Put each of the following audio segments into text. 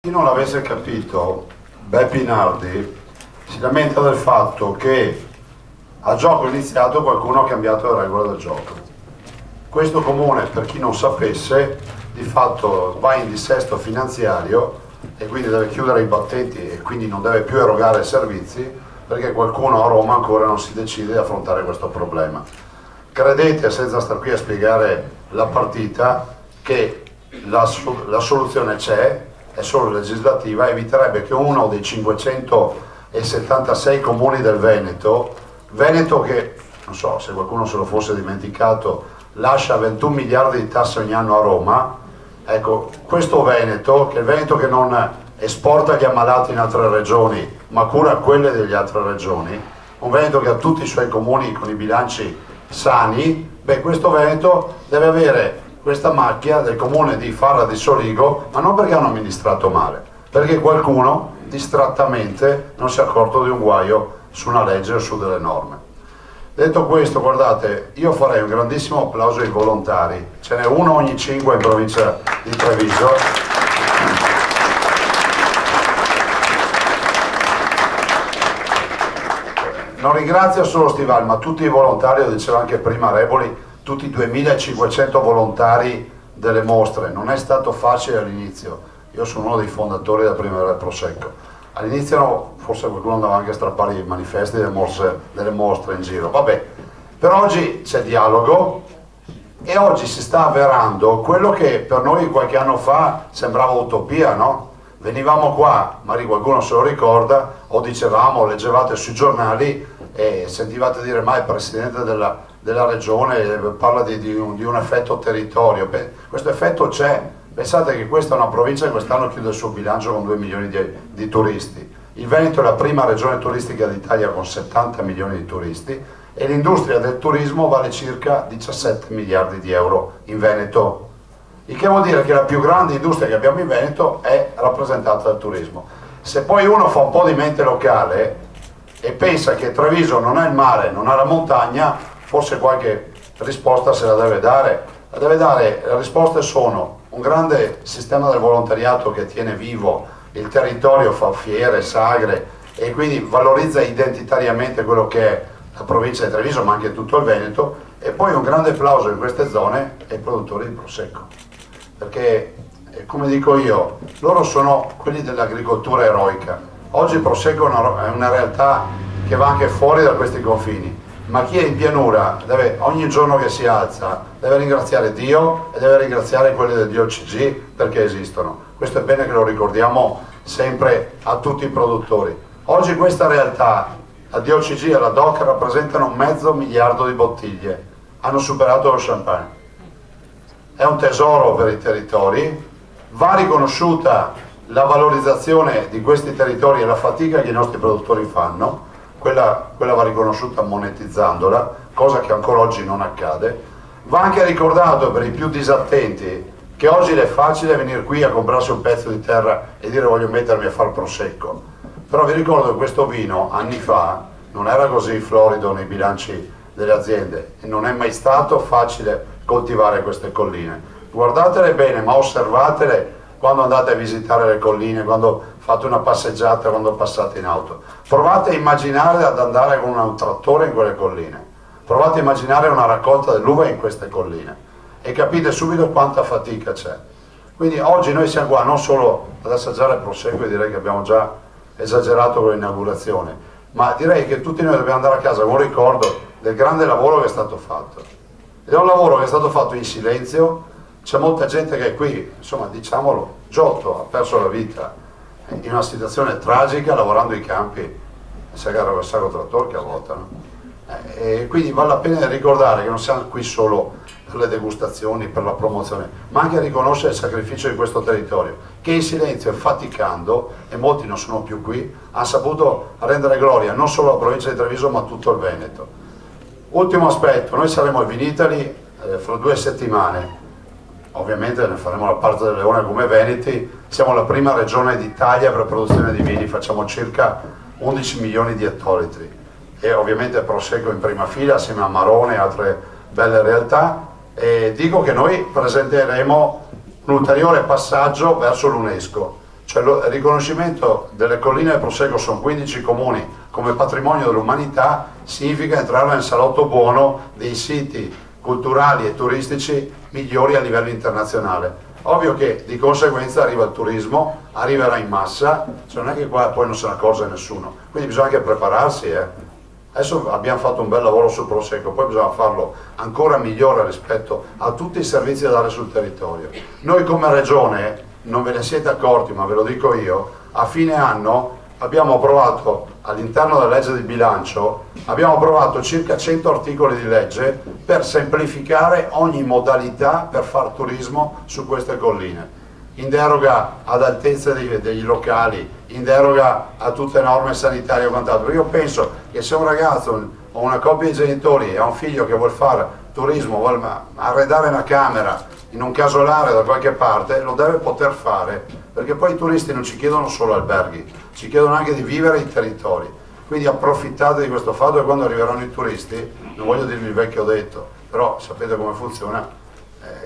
Chi non l'avesse capito, Beppe Nardi si lamenta del fatto che a gioco iniziato qualcuno ha cambiato le regole del gioco. Questo comune, per chi non sapesse, di fatto va in dissesto finanziario e quindi deve chiudere i battenti e quindi non deve più erogare servizi perché qualcuno a Roma ancora non si decide di affrontare questo problema. Credete, senza star qui a spiegare la partita, che la soluzione c'è, è solo legislativa, eviterebbe che uno dei 576 comuni del Veneto che, non so se qualcuno se lo fosse dimenticato, lascia 21 miliardi di tasse ogni anno a Roma, ecco, questo Veneto, che è il Veneto che non esporta gli ammalati in altre regioni, ma cura quelle delle altre regioni, un Veneto che ha tutti i suoi comuni con i bilanci sani, beh, questo Veneto deve avere questa macchia del comune di Farra di Soligo, ma non perché hanno amministrato male, perché qualcuno distrattamente non si è accorto di un guaio su una legge o su delle norme. Detto questo, guardate, io farei un grandissimo applauso ai volontari, ce n'è uno ogni 5 in provincia di Treviso. Non ringrazio solo Stivali, ma tutti i volontari, lo diceva anche prima Reboli, tutti i 2500 volontari delle mostre. Non è stato facile all'inizio, io sono uno dei fondatori della Primavera del Prosecco. All'inizio forse qualcuno andava anche a strappare i manifesti delle mostre in giro, vabbè, per oggi c'è dialogo e oggi si sta avverando quello che per noi qualche anno fa sembrava utopia, no? Venivamo qua, magari qualcuno se lo ricorda, o dicevamo, leggevate sui giornali e sentivate dire ma il presidente della regione parla di un effetto territorio. Beh, questo effetto c'è, pensate che questa è una provincia che quest'anno chiude il suo bilancio con 2 milioni di turisti. Il Veneto è la prima regione turistica d'Italia con 70 milioni di turisti e l'industria del turismo vale circa 17 miliardi di euro in Veneto. Il che vuol dire che la più grande industria che abbiamo in Veneto è rappresentata dal turismo. Se poi uno fa un po' di mente locale e pensa che Treviso non ha il mare, non ha la montagna, forse qualche risposta se la deve dare. Le risposte sono un grande sistema del volontariato che tiene vivo il territorio, fa fiere, sagre e quindi valorizza identitariamente quello che è la provincia di Treviso ma anche tutto il Veneto, e poi un grande applauso in queste zone ai produttori di Prosecco, perché come dico io, loro sono quelli dell'agricoltura eroica. Oggi il Prosecco è una realtà che va anche fuori da questi confini, ma chi è in pianura deve, ogni giorno che si alza, deve ringraziare Dio e deve ringraziare quelli del DOCG perché esistono. Questo è bene che lo ricordiamo sempre a tutti i produttori. Oggi questa realtà, la DOCG e la DOC rappresentano 500 miliardi di bottiglie, hanno superato lo champagne. È un tesoro per i territori, va riconosciuta la valorizzazione di questi territori e la fatica che i nostri produttori fanno, quella va riconosciuta monetizzandola, cosa che ancora oggi non accade. Va anche ricordato per i più disattenti che oggi è facile venire qui a comprarsi un pezzo di terra e dire voglio mettermi a far prosecco, però vi ricordo che questo vino anni fa non era così florido nei bilanci delle aziende e non è mai stato facile coltivare queste colline. Guardatele bene, ma osservatele quando andate a visitare le colline, quando fate una passeggiata, quando passate in auto. Provate a immaginare ad andare con un trattore in quelle colline, provate a immaginare una raccolta dell'uva in queste colline e capite subito quanta fatica c'è. Quindi oggi noi siamo qua non solo ad assaggiare il Prosecco, e direi che abbiamo già esagerato con l'inaugurazione, ma direi che tutti noi dobbiamo andare a casa con un ricordo del grande lavoro che è stato fatto. Ed è un lavoro che è stato fatto in silenzio, c'è molta gente che è qui, insomma diciamolo, Giotto ha perso la vita in una situazione tragica lavorando i campi, Sacro Trattore che a volta, no? E quindi vale la pena ricordare che non siamo qui solo per le degustazioni, per la promozione, ma anche riconoscere il sacrificio di questo territorio, che in silenzio e faticando, e molti non sono più qui, ha saputo rendere gloria non solo alla provincia di Treviso ma a tutto il Veneto. Ultimo aspetto, noi saremo al Vinitaly fra 2 settimane, ovviamente ne faremo la parte del Leone come Veneti, siamo la prima regione d'Italia per produzione di vini, facciamo circa 11 milioni di ettolitri e ovviamente Prosecco in prima fila assieme a Marone e altre belle realtà, e dico che noi presenteremo un ulteriore passaggio verso l'UNESCO. Cioè il riconoscimento delle colline del Prosecco sono 15 comuni come patrimonio dell'umanità significa entrare nel salotto buono dei siti culturali e turistici migliori a livello internazionale. Ovvio che di conseguenza arriva il turismo, arriverà in massa, cioè non è che qua poi non se ne accorge nessuno, quindi bisogna anche prepararsi. Adesso abbiamo fatto un bel lavoro sul Prosecco, poi bisogna farlo ancora migliore rispetto a tutti i servizi da dare sul territorio. Noi come Regione, non ve ne siete accorti ma ve lo dico io, a fine anno abbiamo approvato all'interno della legge di bilancio, abbiamo approvato circa 100 articoli di legge per semplificare ogni modalità per fare turismo su queste colline, in deroga ad altezze degli locali, in deroga a tutte le norme sanitarie e quant'altro. Io penso che se un ragazzo o una coppia di genitori ha un figlio che vuole fare turismo, vuole arredare una camera in un casolare da qualche parte, lo deve poter fare, perché poi i turisti non ci chiedono solo alberghi, ci chiedono anche di vivere i territori. Quindi approfittate di questo fatto, e quando arriveranno i turisti, non voglio dirvi il vecchio detto, però sapete come funziona,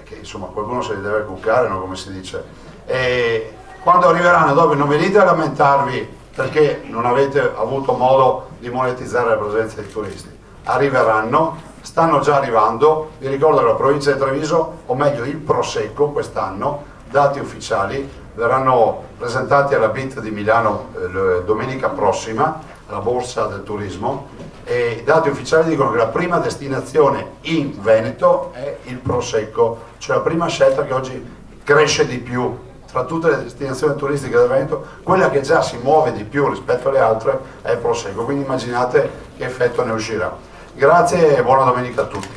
che insomma qualcuno se li deve cuccare, no? Come si dice. E quando arriveranno dopo non venite a lamentarvi perché non avete avuto modo di monetizzare la presenza dei turisti. Arriveranno, stanno già arrivando, vi ricordo che la provincia di Treviso, o meglio il Prosecco quest'anno, dati ufficiali, verranno presentati alla BIT di Milano domenica prossima, alla Borsa del Turismo, e i dati ufficiali dicono che la prima destinazione in Veneto è il Prosecco, cioè la prima scelta che oggi cresce di più tra tutte le destinazioni turistiche del Veneto, quella che già si muove di più rispetto alle altre è il Prosecco, quindi immaginate che effetto ne uscirà. Grazie e buona domenica a tutti.